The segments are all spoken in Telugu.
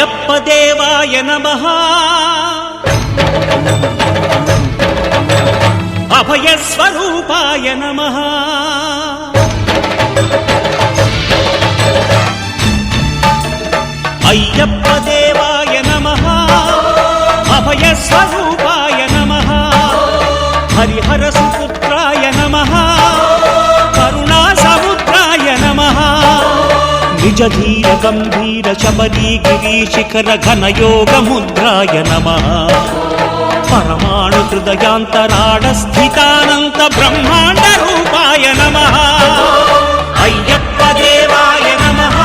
అయ్యప్ప దేవాయ నమః అభయ స్వరూపాయ నమః అయ్యప్ప దేవాయ నమః అభయ స్వరూపాయ నమః హరిహర సుపుత్రాయ నమః కరుణా సముద్రాయ నమః నిజ ధీర గంభీర శబరీ గిరి శిఖర ఘనయోగ ముద్రాయ నమః పరమాణు హృదయాంతరాడ స్థితానంత బ్రహ్మాండ రూపాయ నమః అయ్యప్ప దేవాయ నమః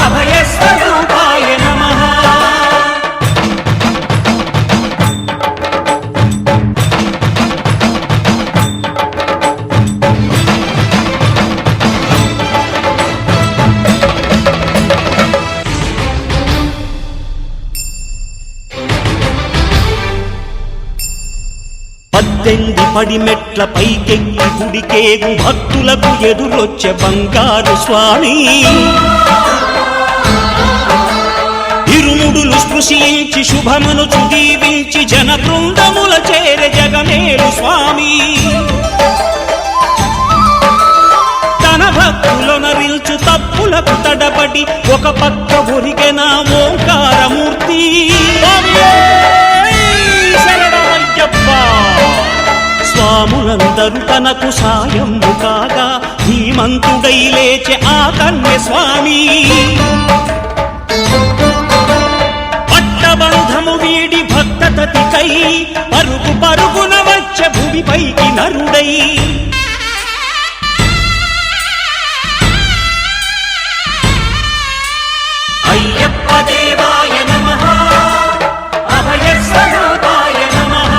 అభయ స్వరూపాయ నమః పద్దెంది పడిమెట్ల పైకెక్కి గుడికేగు భక్తులకు ఎదురొచ్చే బంగారు స్వామి ఇరుముడులు స్పృశించి శుభమనుచు దీవించి జన బృందముల చేరే జగమేలు స్వామి తన భక్తులొనరిల్చు తప్పులకు తడబడి ఒక పక్క ఒరిగెన ఓంకారమూర్తి స్వాములందరూ తనకు సాయము కాగా ధీమంతుడై లేచే ఆ కన్య స్వామి పట్టబంధము వీడి భక్తతతికై పరుగు పరుగున వచ్చే భూమిపైకి నరుడై అయ్యప్ప దేవాయ నమః అభయ స్వరూపాయ నమః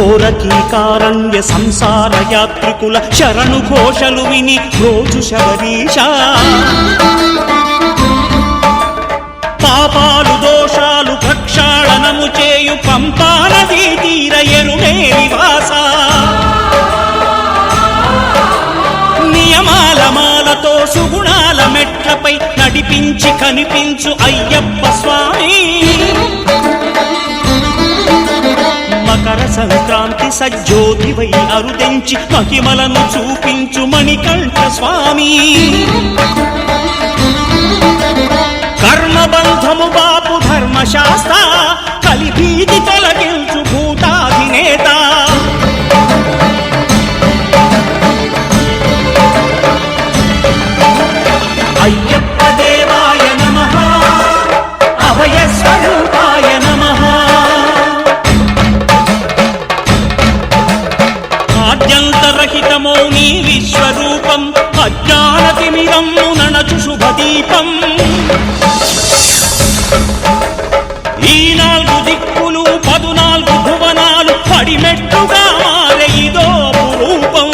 ఘోరకీకారణ్య సంసార యాత్రికుల శరణు ఘోషలు విని రోజు శబరీష పాపాలు దోషాలు ప్రక్షాళనము చేయు పంపా నదీ తీర ఎరుమే నివాస నియమాల మాలతో సుగుణాల మెట్లపై నడిపించి కనిపించు అయ్యప్ప స్వామి మకర సంక్రాంతి సజ్జోతివై అరుదెంచి మహిమలను చూపించు మణికంఠ స్వామి కర్మబంధము బాపు ధర్మశాస్త్ర కలిభీతి తొలగించు భూతాధినేత అయ్యప్ప దేవాయ నమః అభయ స్వరూపాయ నమః ఆద్యంతరహితమో నీ విశ్వరూపం అజ్ఞానతిమిరము నణచు శుభదీపం ఈ 4 దిక్కులు 14 భువనాలు పడిమెట్టుగా మారే ఇదో రూపం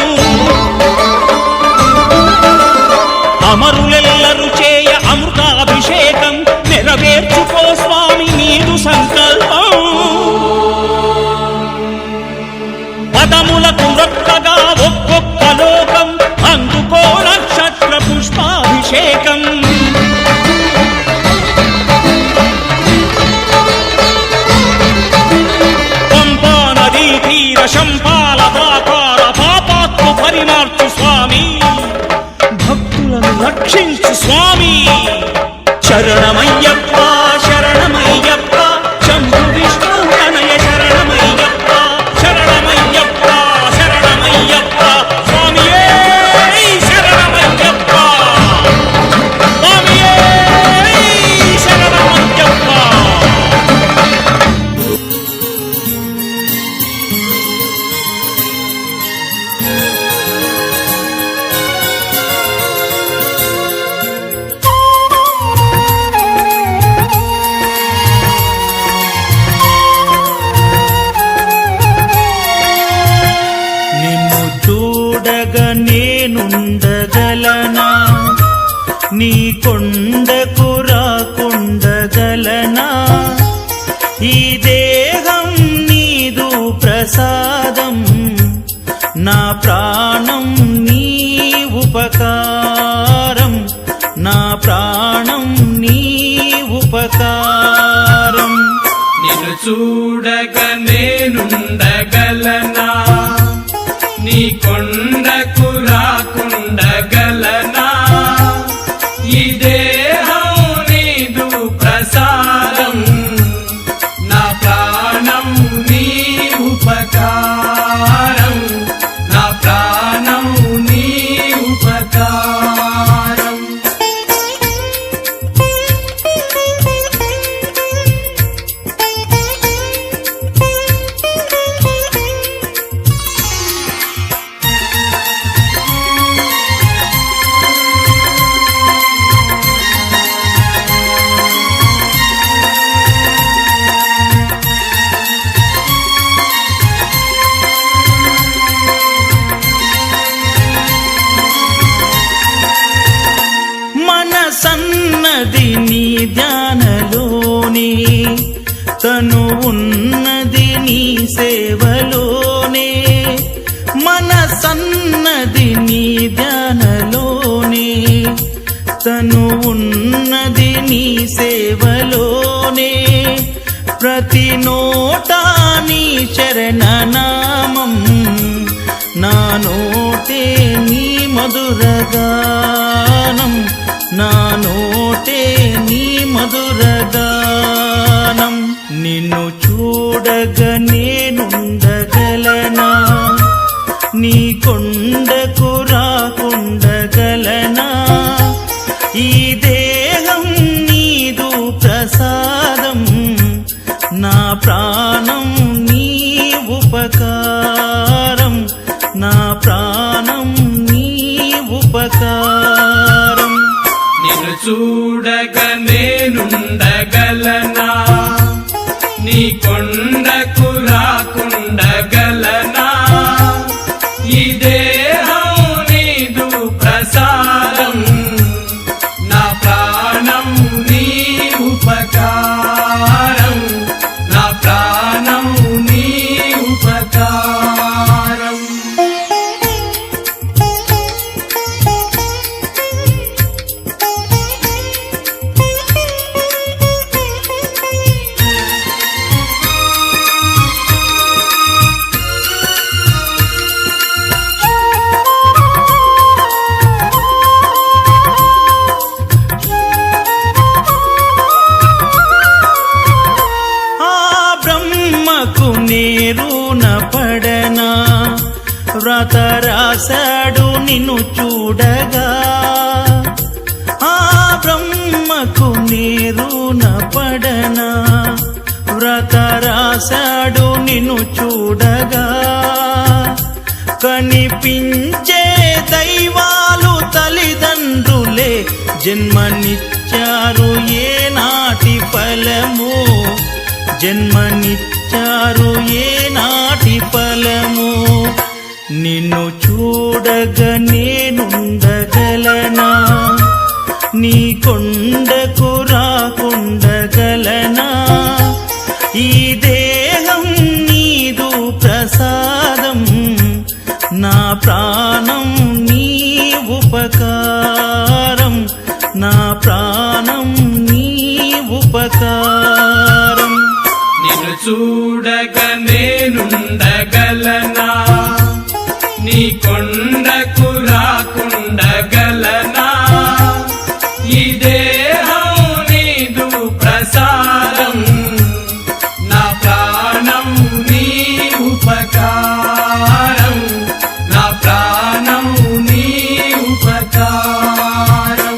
అమరులెల్లరు చేయ అమృతాభిషేకం నెరవేర్చుకో స్వామి నీదు సంకల్పం పదములకు రొక్కగా ఒక్కొక్క లోకం అందుకో నక్షత్ర పుష్పాభిషేకం పంపా నదీ తీర శంపాల దాకార పాపాత్మ పరిమార్చు స్వామి భక్తులను రక్షించు స్వామి శరణమయ్యప్ప శరణమయ్యప్ప శంభు విష్ణు తనయ శరణమయ్యప్ప శరణమయ్యప్ప శరణమయ్యప్ప స్వామియే శరణమయ్యప్ప స్వామియే శరణమయ్యప్ప నేనుండగలనా నీ కొండకు రాకుండగలనా ఈ దేహం నీదు ప్రసాదం, నా ప్రాణం నీ ఉపకారం, నా ప్రాణం నీ ఉపకారం. నిన్ను చూడగ నేనుండగలనా, నీ కొండకు రాకుండగలనా? ఈ దేహం నీదు ప్రసాదం, నా ప్రాణం నీ ఉపకారం, నా ప్రాణం నీ ఉపకారం. మనసన్నది నీ ధ్యానలోనే, తను ఉన్నది నీ సేవలోనే. మనసన్నది నీ ధ్యానలోనే, తను ఉన్నది నీ సేవలోనే. ప్రతి నోటా నీ చరణనామం, నా నోటే నీ మధురగానం, నా నోటే నీ మధురగానం. నిన్ను చూడగ నేనుండగలనా, నీ కొండకు రాకుండగలనా? ఈ దేహం నీదు ప్రసాదం, నా ప్రాణం నీ ఉపకారం, నా ప్రాణం నీ ఉపకారం. నిన్ను చూడగ నేనుండగలనా, నీ కొండకు రాకుండగలనా? ఈ దేహం నీదు ప్రసాదం, నా ప్రాణం నీ ఉపకారం, నా ప్రాణం నీ ఉపకారం. నేరున పడనా, వ్రత రాశాడు నిన్ను చూడగా. ఆ బ్రహ్మకు నేరున పడనా, వ్రత రాశాడు నిన్ను చూడగా. కనిపించే దైవాలు తల్లిదండ్రులే, జన్మనిచ్చారు ఏ నాటి ఫలము, జన్మనిచ్చారు ఏ నాటి ఫలము. నిన్ను చూడగ నేనుండగలనా, నీ కొండకు రాకుండగలనా? ఈ దేహం నీదు ప్రసాదం, నా ప్రాణం నీ ఉపకారం, నా ప్రాణం నీ ఉపకారం. నిన్ను చూడగ నేనుండగలనా, నీ కొండకు రాకుండగలనా? ఈ దేహం నీదు ప్రసాదం, నా ప్రాణం నీ ఉపకారం, నా ప్రాణం నీ ఉపకారం.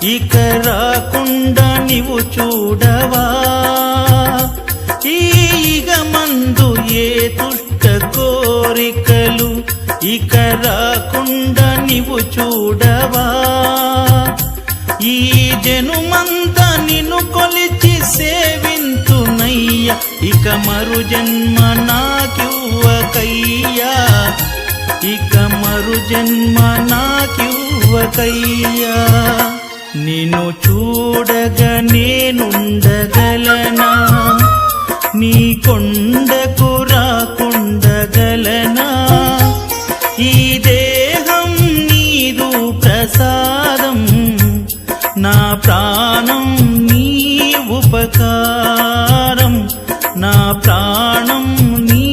ఇక రాకుండా నీవు చూడవా ఈగ మందు ఏ దుష్ట కోరికలు ఇక రాకుండా నీవు చూడవా ఈ జనుమంతా నిన్ను కొలిచి సేవింతునయ్యా ఇక మరు జన్మ నాకివ్వకయ్యా ఇక మరు జన్మ నాకివ్వకయ్యా నిన్ను చూడగా నేనుండగలనా నీ కొండకు రాకుండగలనా ఈ దేహం నీదు ప్రసాదం నా ప్రాణం నీ ఉపకారం నా ప్రాణం నీ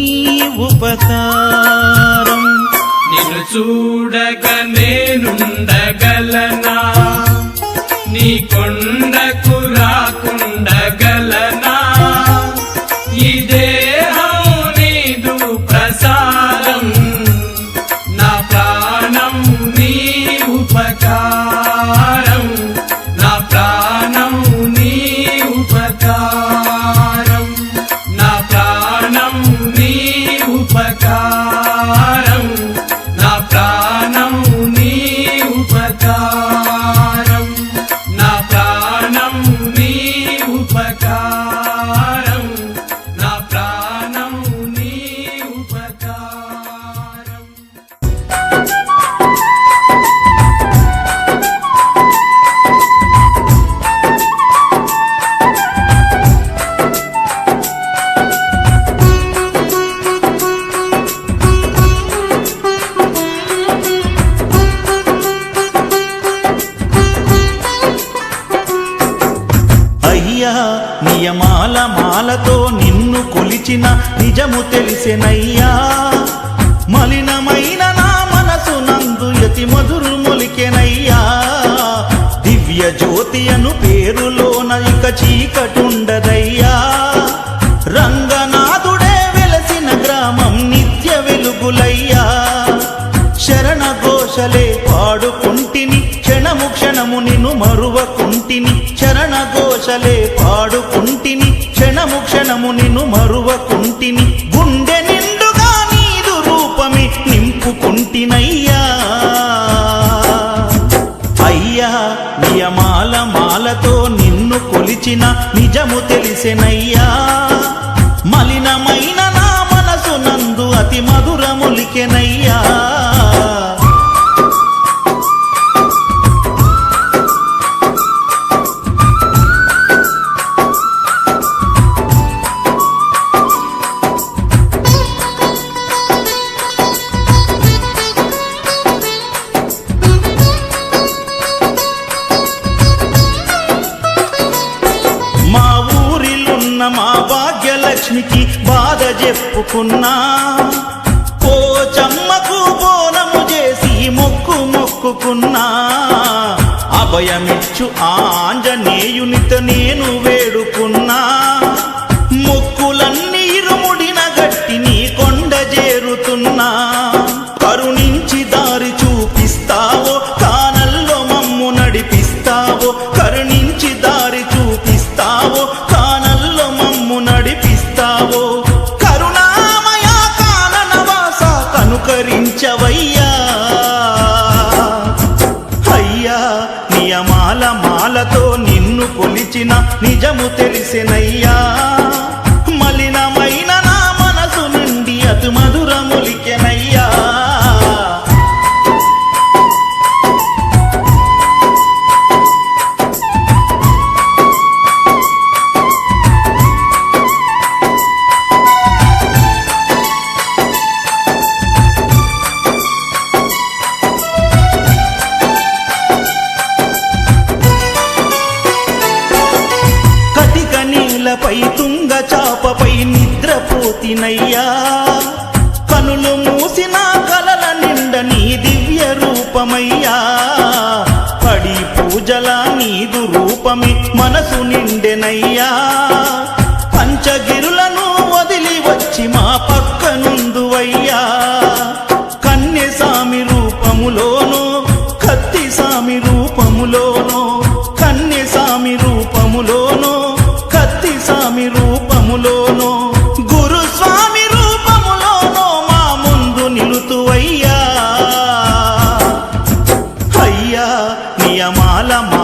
ఉపకారం నిన్ను చూడక నేనుండగలనా నీ కొండకు రాకుండగలనా ఈ దేహం నీదు ప్రసాదం నా ప్రాణం నీ ఉపకారం నా ప్రాణం నీ ఉపకారం నా ప్రాణం నీ ఉపకారం నా ప్రాణం నీ ఉపకారం నా ప్రాణం నీ ఉపకారం నా ప్రాణం నీ ఉపకారం అయ్యా నియమాల మాలతో నిన్ను కొలిచిన నిజము తెలిసెనయ్యా మలినమైన నా మనసు నందు యతి మధురు మొలికెనయ్యా దివ్య జ్యోతి అను పేరులోన ఇక చీకటుండదయ్యా రంగనాథుడే వెలసిన గ్రామం నిత్య వెలుగులయ్యా శరణ ఘోషలే పాడుకుంటిని క్షణము క్షణము నిన్ను మరువకుంటిని శరణ ఘోషలే పాడుకుంటిని క్షణము క్షణము నిన్ను మరువకుంటిని గుండె నిండుగా నీదు రూపమే నింపుకుంటినయ్యా అయ్యా నియమాల మాలతో నిన్ను కొలిచిన నిజము తెలిసెనయ్యా మలినమైన నా మనసు నందు అతి మధురములికెనయ్యా మా ఊరిలున్న మా భాగ్యలక్ష్మికి బాధ చెప్పుకున్నా పోచమ్మకు బోనము చేసి మొక్కుకున్నా అభయమిచ్చు ఆంజనేయునితో నేను వేడుకున్నా మొక్కులన్నీ ఇరుముడిన గట్టి నీ కొండ చేరుతున్నా కరుణించి దారి చూపిస్తావో కానల్లో మమ్ము నడిపిస్తావో కరుణించి దారి చూపిస్తావో కానల్లో మమ్ము నడిపిస్తావో కరుణామయ కాననవాస కనుకరించవయ్యా అయ్యా నియమాల మాలతో నిన్ను కొలిచిన నిజము తెలిసెనయ్యా మలినమైన నా మనసు నుండి అతి మధురములికెనయ్యా నీలపై తుంగ చాపపై నిద్రపోతినయ్యా కనులు మూసిన కలల నిండ నీ దివ్య రూపమయ్యా పడి పూజల నీదు రూపమి మనసు నిండెనయ్యా పంచగిరులను వదిలి వచ్చి మా పక్కనుందువయ్యా కన్యసామి రూపములోనో కత్తి సామి రూపములోనో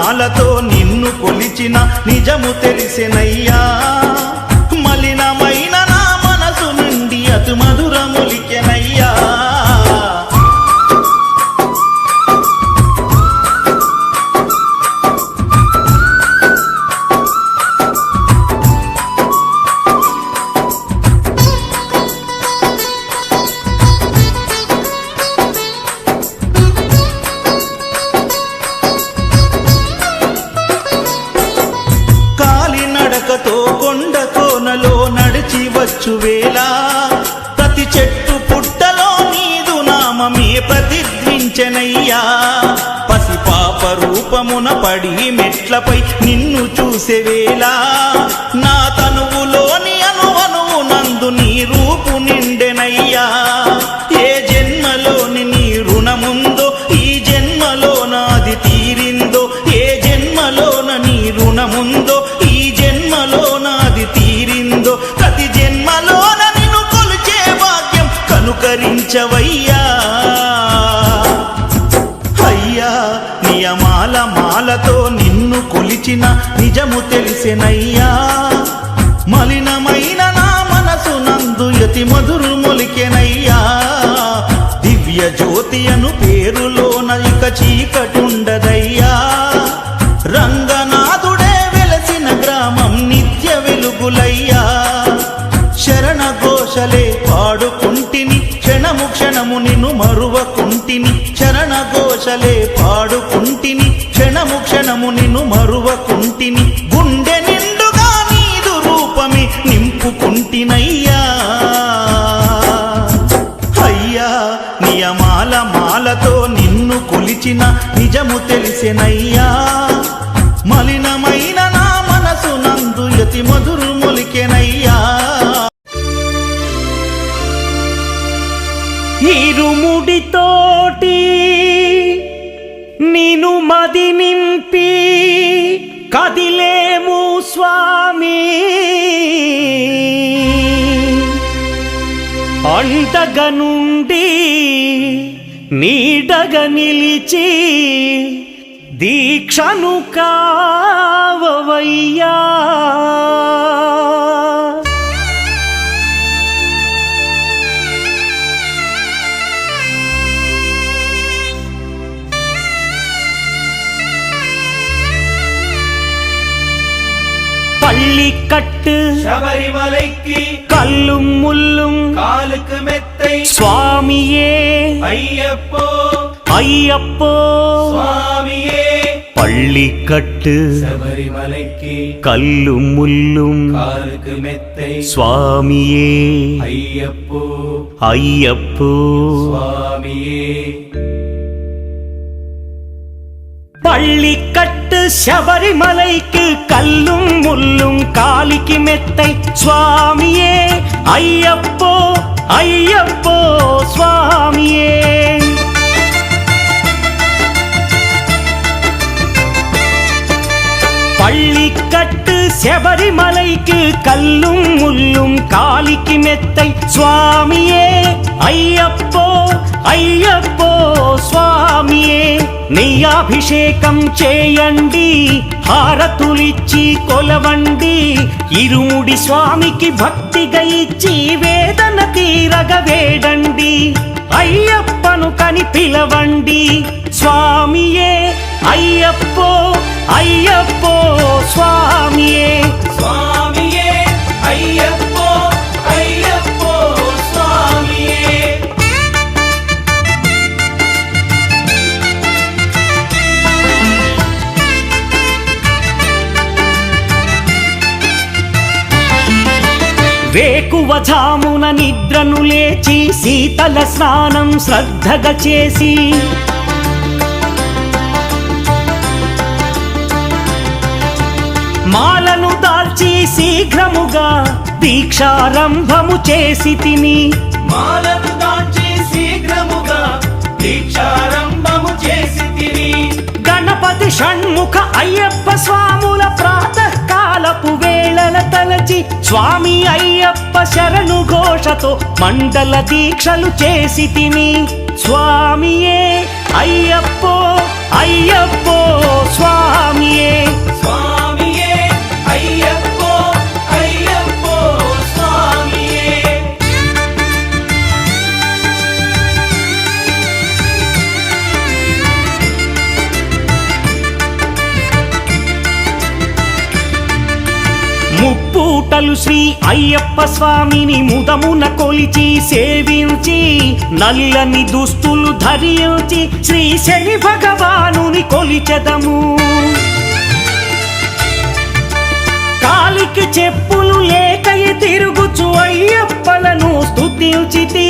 మాలతో నిన్ను కొలిచిన నిజము తెలిసెనయ్యా మలినమైన నా మనసు నుండి అతి మధురములికెనయ్యా కాలినడకతో కొండ కోనలో నడిచి వచ్చు వేళ ప్రతి చెట్టు పుట్టలో నీదు నామమే ప్రతిధ్వించెనయ్యా పసిపాప రూపమున పడి మెట్లపై నిన్ను చూసే వేళ నా తనువులోని అనువనువు నందు నీ రూపు నిండెనయ్యా ఏ జన్మలోని నీ రుణముందో ఈ జన్మలో నాది తీరిందో ఏ జన్మలోన నీ రుణముందో ఈ జన్మలో నాది తీరిందో ప్రతి జన్మలోన నిన్ను కొలిచే భాగ్యం కనుకరించవయ్యా అయ్యా నియమాల మాలతో నిన్ను కొలిచిన నిజము తెలిసెనయ్యా మలినమైన నా మనసు నందు యతి మధురములికెనయ్యా దివ్య జ్యోతి అను పేరులోన ఇక చీకటుండదయ్యా రంగనాథుడే వెలసిన గ్రామం నిత్య వెలుగులయ్యా శరణ ఘోషలే పాడుకుంటిని క్షణము క్షణము నిన్ను మరువకుంటిని శరణ ఘోషలే పాడుకుంటిని క్షణము క్షణము నిన్ను మరువకుంటిని గుండె నిండుగా నీదు రూపమే నింపుకుంటినయ్యా అయ్యా నియమాల మాలతో నిన్ను కొలిచిన నిజము తెలిసెనయ్యా మలినమైన నా మనసు నందు యతి మధురములికెనయ్యా ఇరుముడితోటి నిను మది నింపి కదిలేము స్వామి అండగ నుండి నీడగ నిలిచి దీక్షను కావవయ్యా பள்ளிக்கட்டு శబరిమలైకి கல்லும் முள்ளும் కాలుకు మెత్తై சுவாமியே అయ్యప్పో ஐயப்போ స్వామియే பள்ளிக்கட்டு శబరిమలైకి கல்லும் முள்ளும் కాలుకు మెత్తై சுவாமியே అయ్యప్పో ஐயப்போ స్వామియే பள்ளிக்கட்டு శబరిమలైకి కల్லும் ముల్லும் కాలికి మెత్తై స్వామియే అయ్యప్పో అయ్యప్పో స్వామియే பள்ளிக்கட்டு శబరిమలైకి కల్லும் ముల్லும் కాలికి మెత్తై స్వామియే అయ్యప్పో అయ్యప్పో స్వామియే నెయ్యాభిషేకం చేయండి హారతులిచ్చి కొలవండి ఇరుముడి స్వామికి భక్తిగా ఇచ్చి వేదన తీరగ వేడండి అయ్యప్పను కని పిలవండి స్వామియే అయ్యప్పో అయ్యప్పో స్వామియే స్వామియే అయ్యప్పో అయ్యప్పో స్వామియే వేకువజామున నిద్రను లేచి శీతల స్నానం శ్రద్ధగా చేసి మాలను దాల్చి శీఘ్రముగా దీక్షారంభము చేసి తిని మాలను దాల్చి శీఘ్రముగా దీక్షారంభము చేసి తిని గణపతి షణ్ముఖ అయ్యప్ప స్వాముల ప్రాతకాలపు వేళల తలచి స్వామి అయ్యప్ప శరణు ఘోషతో మండల దీక్షలు చేసి తిని స్వామియే అయ్యప్పో అయ్యప్పో స్వామియే స్వామియే అయ్యప్పో అయ్యప్పో స్వామియే ముప్పూటలు శ్రీ అయ్యప్ప స్వామిని ముదమున కొలిచి సేవించి నల్లని దుస్తులు ధరించి శ్రీ శని భగవానుని కొలిచెదము కాలికి చెప్పులు లేకయ తిరుగుచు అయ్యప్పలను స్తుతించితి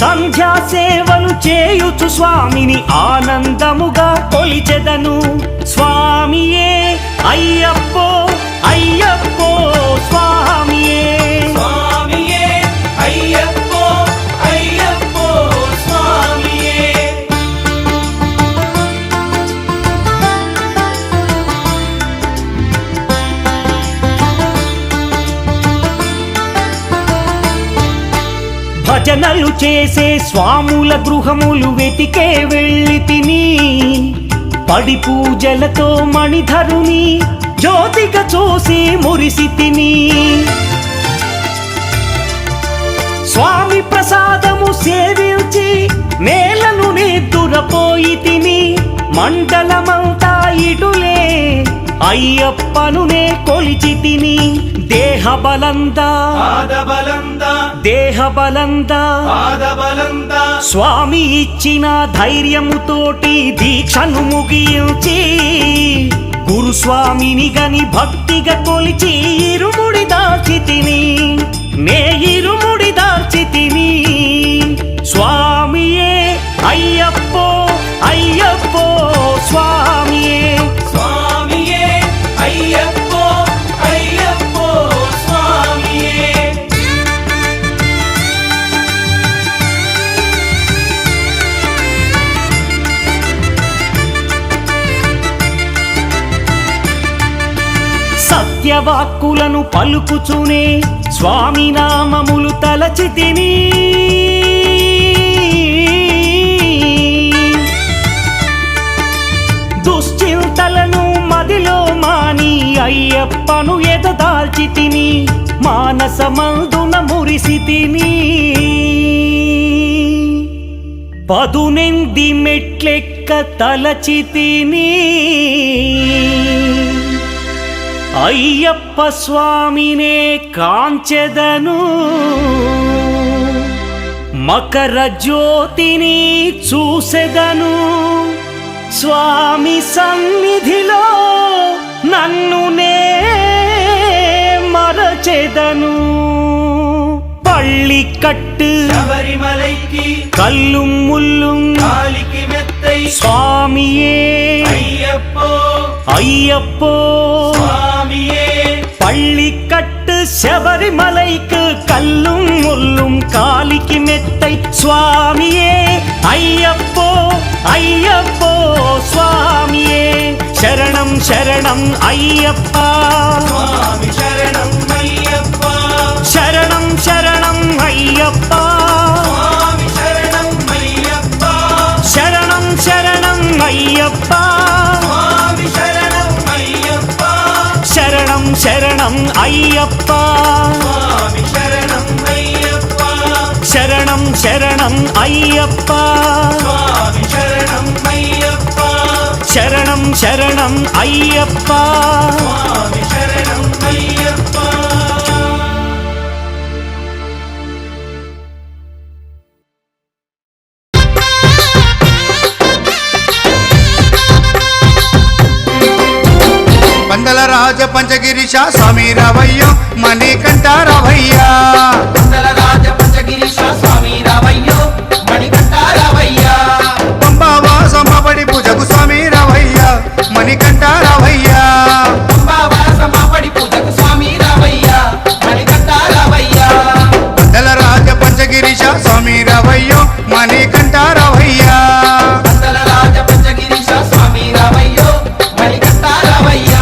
సంధ్యా సేవలు చేయుచు స్వామిని ఆనందముగా కొలిచెదను స్వామియే అయ్యప్పో అయ్యప్పో స్వామియే స్వామియే అయ్యప్పో అయ్యప్పో స్వామియే భజనలు చేసే స్వాముల గృహములు వెతికే వెళ్ళి తిని పడి పూజలతో మణిధరుని జ్యోతిగా చూసి మురిసి తిని స్వామి ప్రసాదము సేవించి నేలను నిద్దురపోయి తిని మండలమంతా ఇటులే అయ్యప్పనునే కొలిచి తిని దేహబలందా పాదబలందా దేహబలందా పాదబలందా స్వామి ఇచ్చిన ధైర్యముతోటి దీక్షను ముగించి గురుస్వామిని గని భక్తిగా కొలిచి ఇరుముడి దాల్చి తిని నే ఇరుముడి దాల్చి తిని స్వామియే అయ్యప్పో అయ్యప్పో స్వామియే స్వామియే అయ్యప్పో అయ్యప్పో స్వామియే సత్యవాక్కులను పలుకుచునే స్వామి నామములు తలచి తిని దుశ్చింతలను మదిలో మాని అయ్యప్పను ఎదదాల్చి తిని మానసమందున మురిసి తిని పదునెంది మెట్లెక్క తలచి తిని అయ్యప్ప స్వామినే కాంచెదను మకర జ్యోతిని చూసెదను స్వామి సన్నిధిలో నన్ను నే మరచెదను పళ్ళి కట్టు శబరిమలైకి కల్లుం ముల్లుం కాలికి మెత్తై స్వామియే అయ్యప్పో అయ్యప్పో స్వామియే பள்ளிக்கட்டு శబరిమலைக்கு கல்லும் முள்ளும் காலிக்கு மெத்தை சுவாமியே ஐயப்போ ஐயப்போ சுவாமியே శరణం శరణం అయ్యప్ప స్వామి శరణం అయ్యప్ప శరణం శరణం అయ్యప్ప స్వామి శరణం అయ్యప్ప శరణం శరణం అయ్యప్ప స్వామి శరణం అయ్యప్ప శరణం శరణం అయ్యప్ప స్వామి శరణం అయ్యప్ప శరణం శరణం అయ్యప్ప స్వామి శరణం అయ్యప్ప శరణం శరణం అయ్యప్ప స్వామి శరణం అయ్యప్ప పందల రాజ పంచగిరిశ స్వామి రావయ్య మణికంఠ రావయ్య పందల రాజ పంచగిరీశ స్వామి రావయ్యో మణికంఠ రావయ్య పంబావాసమ్మబడి పూజకు స్వామి రావయ్య మణికంఠ రావయ్య అంబావాసమాపడి పూజకు స్వామి రావయ్య మణికంఠ రావయ్య పందల రాజ పంచగిరిశ స్వామి రావయ్య మణికంఠ రావయ్య పందల రాజ పంచగిరీశ స్వామి రావయ్యో మణికంఠ రావయ్య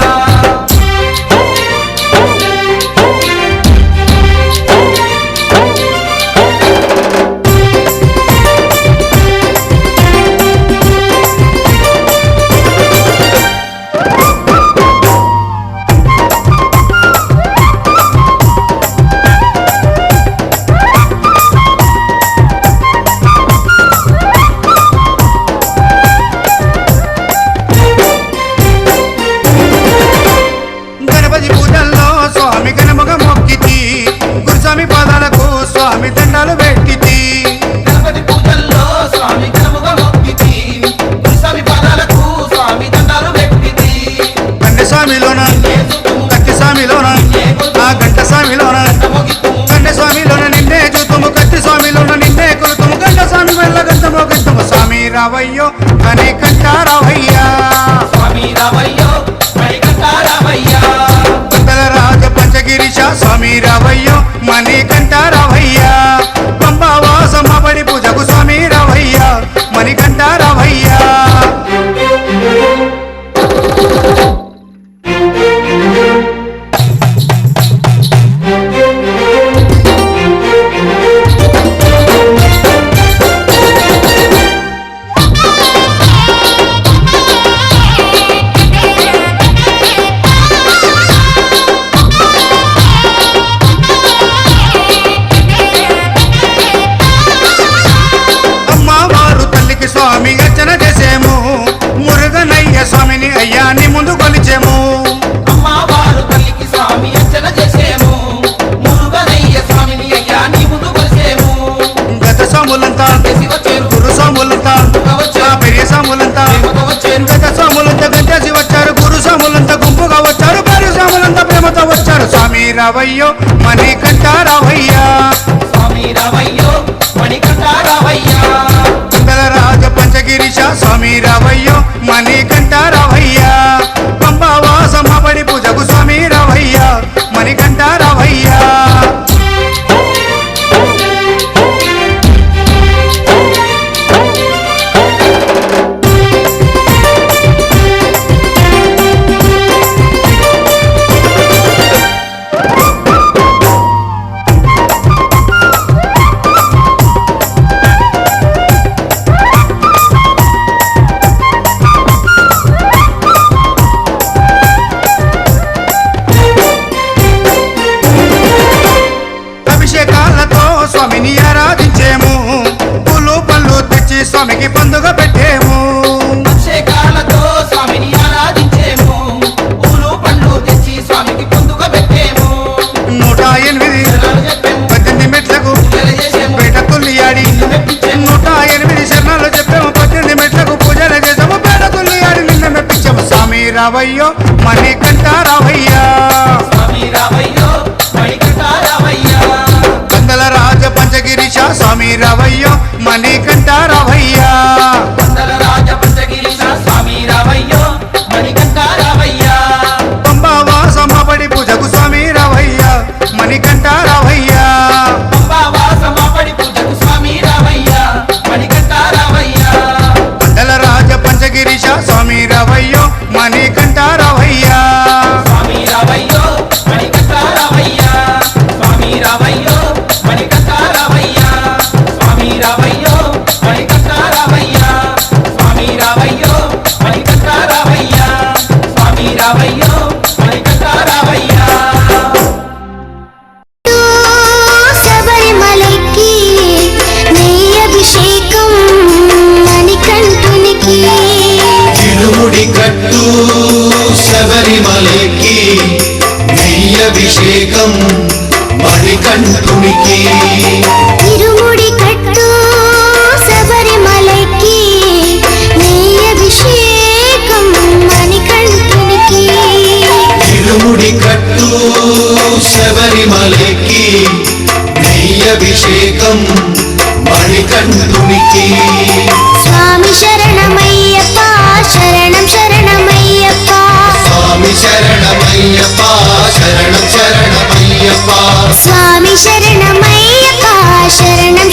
స్వామి పాదాలకు స్వామి దండాలు పెట్టితి గణపతి పూజల్లో స్వామి ఘనముగా మొక్కితి గురుస్వామి పాదాలకు స్వామి దండాలు పెట్టితి కండె స్వామిలోన కత్తి స్వామిలోన ఆ గంట స్వామిలోన కండె స్వామిలోన నిన్నే చూతుము కత్తి స్వామిలోన నిన్నే కొలుతుము గంట స్వామి వెళ్ళ గంటమో గంటము స్వామి రావయ్యో అని కంటారావయ్యా స్వామి రావయ్యో మణికంఠ రావయ్యా పందల రాజ పంచగిరీశ స్వామి రావయ్యో మణి కంటారావయ్యా పంబావాసమ్మ బడి పూజకు స్వామి రావయ్యా మణి కంటారావయ్యా అమ్మవారు తల్లికి స్వామి అర్చన చేసేము మురుగనయ్య స్వామిని అయ్యాన్ని ముందు కొలిచేము అమ్మవారు తల్లికి స్వామి అర్చన చేసేము మురుగనయ్య స్వామిని అయ్యా నీ ముందు కొలిసేము గత స్వాములంతా చేసి వచ్చేరు గురు స్వాములంతా ఆ పెరియ స్వాములంతా ప్రేమతో వచ్చేరు గత స్వాములంతా గంటేసి వచ్చారు గురు స్వాములంతా గుంపుగా వచ్చారు పెరియ స్వాములంతా ప్రేమతో వచ్చారు స్వామి రావయ్యో మణి కంటారావయ్యా స్వామి రావయ్యో మణికంఠ రావయ్యా కుందల రాజ పంచగిరీశ స్వామి రావయ్యో మణి కంటారావయ్యా పంబావాసమ్మ బడి పూజకు స్వామి రావయ్యా మణి కంటారావయ్యా అభిషేకాలతో స్వామిని ఆరాధించేము పూలు పళ్ళు తెచ్చి స్వామికి పండుగ పెట్టేము అభిషేకాలతో స్వామిని ఆరాధించేము పూలు పండ్లు తెచ్చి స్వామికి పొందుక పెట్టేము 108 శరణాలు చెప్పేము 18 మెట్లకు పూజలు చేసేము పేట తుల్లియాడి నిన్ను మెప్పించేము 108 శరణాలు చెప్పాము 18 మెట్లకు పూజలు చేసాము పేట తుల్లియాడి నిన్న మెప్పించాము స్వామి రావయ్యో మణి కంటారావయ్యా స్వామి రావయ్యో మణికంఠ రావయ్యా కందల రాజ పంచగిరీశ స్వామి రావయ్యో మణి కంటారావయ్యా పందల రాజ పంచగిరీశ స్వామి రావయ్యో మణికంఠ రావయ్యా పంబావాసమ్మ బడి పూజకు స్వామి రావయ్యా మణి కంటారావయ్యా పంబావాసమ్మ పడి పూజకు స్వామి రావయ్యా మణికంఠ రావయ్యా కందల రాజ పంచగిరీశ స్వామి రావయ్యో మణి కంటారావయ్యా స్వామి రావయ్యో మణికంఠ రావయ్యా స్వామి రావయ్యో మణికంఠ రావయ్యా స్వామి రావయ్యో మణికంఠ రావయ్యా స్వామి రావయ్యో మణికంఠ రావయ్యా స్వామి రావయ్యో మణికంఠ రావయ్యా శబరిమలకి నెయ్యి అభిషేకం మణికంఠునికి తిరుముడి కట్టు శబరిమలకి నెయ్యభిషేకం మణికంఠునికి ఇరుముడి కట్టు శబరిమలకి నెయ్యి అభిషేకం మణికంఠునికి తిరుముడి కట్టు శబరిమలకి నెయ్యభిషేకం మణికంఠునికి స్వామి శరణమయ్యప్ప శరణం శరణమయ్యప్ప స్వామి శరణమయ్యప్ప శరణం శరణమయ్యప్ప స్వామి శరణమయ్యప్ప శరణం